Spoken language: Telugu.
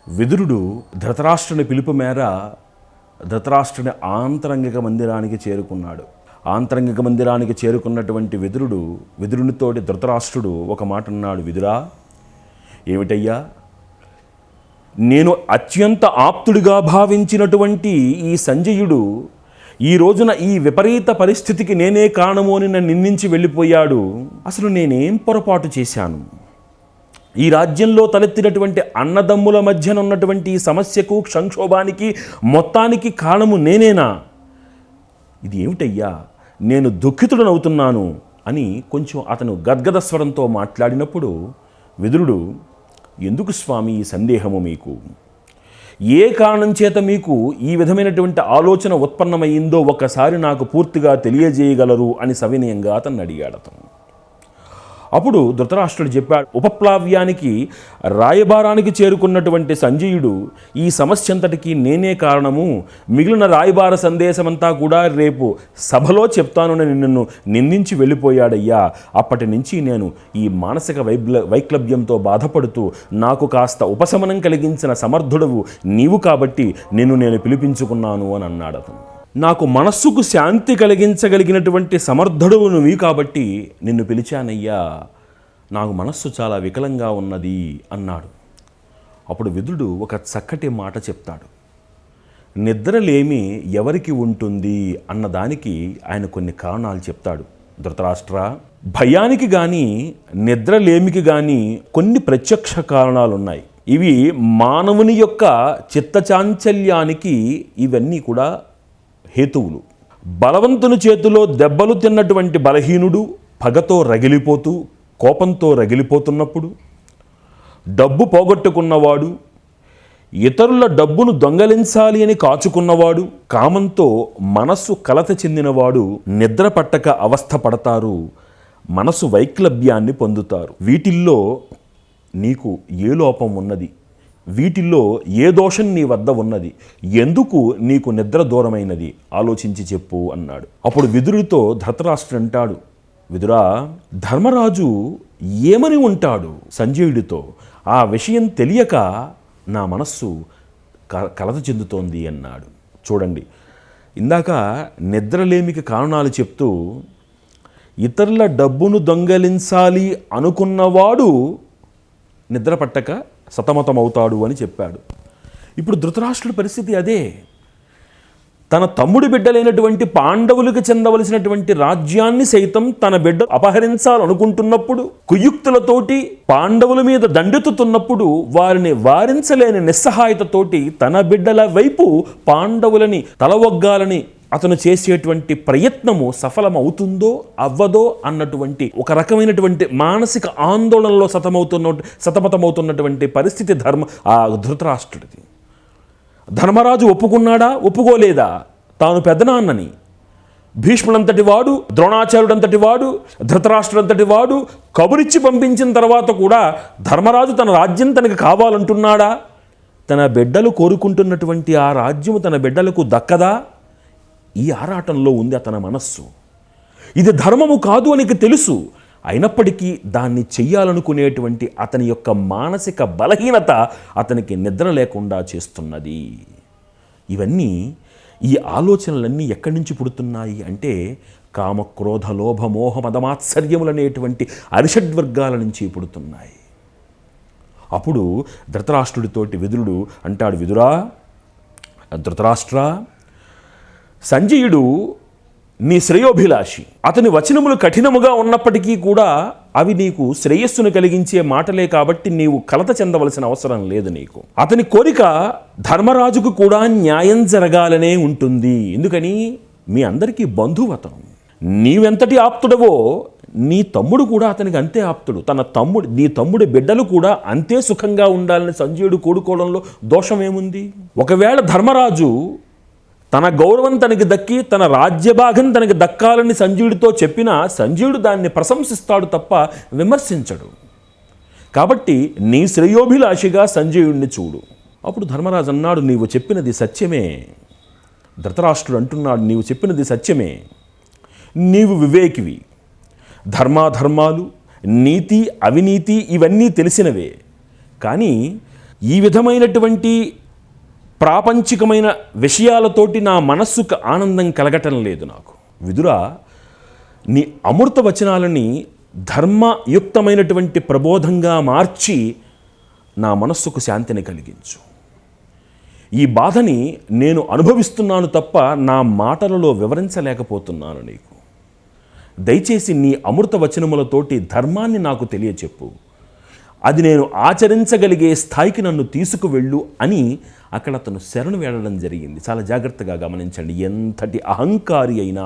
విదురుడు ధృతరాష్ట్రుని పిలుపు మేర ధృతరాష్ట్రుని ఆంతరంగిక మందిరానికి చేరుకున్నాడు. ఆంతరంగిక మందిరానికి చేరుకున్నటువంటి విదురునితోటి ధృతరాష్ట్రుడు ఒక మాట అన్నాడు. విదురా, ఏమిటయ్యా, నేను అత్యంత ఆప్తుడిగా భావించినటువంటి ఈ సంజయుడు ఈ రోజున ఈ విపరీత పరిస్థితికి నేనే కారణము అని నన్ను నిందించి వెళ్ళిపోయాడు. అసలు నేనేం పొరపాటు చేశాను? ఈ రాజ్యంలో తలెత్తినటువంటి అన్నదమ్ముల మధ్యన ఉన్నటువంటి ఈ సమస్యకు, సంక్షోభానికి మొత్తానికి కారణము నేనేనా? ఇది ఏమిటయ్యా, నేను దుఃఖితుడనవుతున్నాను అని కొంచెం అతను గద్గద స్వరంతో మాట్లాడినప్పుడు విదురుడు, ఎందుకు స్వామి ఈ సందేహము మీకు? ఏ కారణం చేత మీకు ఈ విధమైనటువంటి ఆలోచన ఉత్పన్నమైందో ఒక్కసారి నాకు పూర్తిగా తెలియజేయగలరు అని సవినయంగా అతన్ని అడిగాడు. అప్పుడు ధృతరాష్ట్రుడు చెప్పాడు, ఉపప్లావ్యానికి రాయబారానికి చేరుకున్నటువంటి సంజయుడు ఈ సమస్య అంతటికి నేనే కారణము, మిగిలిన రాయబార సందేశమంతా కూడా రేపు సభలో చెప్తానని నిన్ను నిందించి వెళ్ళిపోయాడయ్యా. అప్పటి నుంచి నేను ఈ మానసిక వైక్లభ్యంతో బాధపడుతూ నాకు కాస్త ఉపశమనం కలిగించిన సమర్థుడవు నీవు కాబట్టి నేను పిలిపించుకున్నాను అని అన్నాడు అతను. నాకు మనస్సుకు శాంతి కలిగించగలిగినటువంటి సమర్థుడువు నువ్వు కాబట్టి నిన్ను పిలిచానయ్యా, నాకు మనస్సు చాలా వికలంగా ఉన్నది అన్నాడు. అప్పుడు విదురుడు ఒక చక్కటి మాట చెప్తాడు. నిద్రలేమి ఎవరికి ఉంటుంది అన్నదానికి ఆయన కొన్ని కారణాలు చెప్తాడు. ధృతరాష్ట్ర, భయానికి కానీ నిద్రలేమికి కానీ కొన్ని ప్రత్యక్ష కారణాలు ఉన్నాయి. ఇవి మానవుని యొక్క చిత్తచాంచల్యానికి ఇవన్నీ కూడా హేతువులు. బలవంతుని చేతిలో దెబ్బలు తిన్నటువంటి బలహీనుడు పగతో రగిలిపోతూ, కోపంతో రగిలిపోతున్నప్పుడు, డబ్బు పోగొట్టుకున్నవాడు, ఇతరుల డబ్బును దొంగలించాలి అని కాచుకున్నవాడు, కామంతో మనస్సు కలత చెందినవాడు నిద్ర పట్టక అవస్థ పడతారు, మనసు వైక్లభ్యాన్ని పొందుతారు. వీటిల్లో నీకు ఏ లోపం ఉన్నది? వీటిల్లో ఏ దోషం నీ వద్ద ఉన్నది? ఎందుకు నీకు నిద్ర దూరమైనది? ఆలోచించి చెప్పు అన్నాడు. అప్పుడు విదురుడితో ధృతరాష్ట్రుడు అంటాడు, విదురా, ధర్మరాజు ఏమని ఉంటాడు సంజయుడితో? ఆ విషయం తెలియక నా మనస్సు కలత చెందుతోంది అన్నాడు. చూడండి, ఇందాక నిద్రలేమికి కారణాలు చెప్తూ ఇతరుల డబ్బును దొంగలించాలి అనుకున్నవాడు నిద్ర పట్టక సతమతమవుతాడు అని చెప్పాడు. ఇప్పుడు ధృతరాష్ట్రుడి పరిస్థితి అదే. తన తమ్ముడి బిడ్డలైనటువంటి పాండవులకు చెందవలసినటువంటి రాజ్యాన్ని సైతం తన బిడ్డ అపహరించాలనుకుంటున్నప్పుడు, కుయుక్తులతోటి పాండవుల మీద దండెత్తుతున్నప్పుడు వారిని వారించలేని నిస్సహాయతతోటి తన బిడ్డల వైపు పాండవులని తలవొగ్గాలని అతను చేసేటువంటి ప్రయత్నము సఫలమవుతుందో అవ్వదో అన్నటువంటి ఒక రకమైనటువంటి మానసిక ఆందోళనలో సతమతమవుతున్నటువంటి పరిస్థితి ధృతరాష్ట్రుడిది. ధర్మరాజు ఒప్పుకున్నాడా? ఒప్పుకోలేదా? తాను పెద్దనాన్నని, భీష్ముడంతటి వాడు, ద్రోణాచార్యుడంతటి వాడు, ధృతరాష్ట్రుడంతటి వాడు కబురిచ్చి పంపించిన తర్వాత కూడా ధర్మరాజు తన రాజ్యం తనకు కావాలంటున్నాడా? తన బిడ్డలు కోరుకుంటున్నటువంటి ఆ రాజ్యము తన బిడ్డలకు దక్కదా? ఈ ఆరాటంలో ఉంది అతని మనస్సు. ఇది ధర్మము కాదు అని తెలుసు, అయినప్పటికీ దాన్ని చెయ్యాలనుకునేటువంటి అతని యొక్క మానసిక బలహీనత అతనికి నిద్ర లేకుండా చేస్తున్నది. ఇవన్నీ, ఈ ఆలోచనలన్నీ ఎక్కడి నుంచి పుడుతున్నాయి అంటే కామక్రోధ లోభ మోహ మదమాత్సర్యములనేటువంటి అరిషడ్వర్గాల నుంచి పుడుతున్నాయి. అప్పుడు ధృతరాష్ట్రుడితోటి విదురుడు అంటాడు, విదురా, ధృతరాష్ట్ర, సంజయుడు నీ శ్రేయోభిలాషి. అతని వచనములు కఠినముగా ఉన్నప్పటికీ కూడా అవి నీకు శ్రేయస్సును కలిగించే మాటలే కాబట్టి నీవు కలత చెందవలసిన అవసరం లేదు నీకు. అతని కోరిక ధర్మరాజుకు కూడా న్యాయం జరగాలనే ఉంటుంది. ఎందుకని? మీ అందరికీ బంధువు అతను. నీవెంతటి ఆప్తుడవో నీ తమ్ముడు కూడా అతనికి అంతే ఆప్తుడు. నీ తమ్ముడి బిడ్డలు కూడా అంతే సుఖంగా ఉండాలని సంజయుడు కోరుకోవడంలో దోషమేముంది? ఒకవేళ ధర్మరాజు తన గౌరవం తనకి దక్కి తన రాజ్యభాగం తనకి దక్కాలని సంజయుడితో చెప్పినా సంజయుడు దాన్ని ప్రశంసిస్తాడు తప్ప విమర్శించడు. కాబట్టి నీ శ్రేయోభిలాషిగా సంజయుడిని చూడు. అప్పుడు ధర్మరాజు అన్నాడు, నీవు చెప్పినది సత్యమే. ధృతరాష్ట్రుడు అంటున్నాడు, నీవు చెప్పినది సత్యమే. నీవు వివేకివి. ధర్మాధర్మాలు, నీతి అవినీతి ఇవన్నీ తెలిసినవే. కానీ ఈ విధమైనటువంటి ప్రాపంచికమైన విషయాలతోటి నా మనస్సుకు ఆనందం కలగటం లేదు నాకు. విదురా, నీ అమృత వచనాలని ధర్మయుక్తమైనటువంటి ప్రబోధంగా మార్చి నా మనస్సుకు శాంతిని కలిగించు. ఈ బాధని నేను అనుభవిస్తున్నాను తప్ప నా మాటలలో వివరించలేకపోతున్నాను నీకు. దయచేసి నీ అమృత వచనములతోటి ధర్మాన్ని నాకు తెలియచెప్పు, అది నేను ఆచరించగలిగే స్థాయికి నన్ను తీసుకువెళ్ళు అని అక్కడ అతను శరణు వేడడం జరిగింది. చాలా జాగ్రత్తగా గమనించండి. ఎంతటి అహంకారి అయినా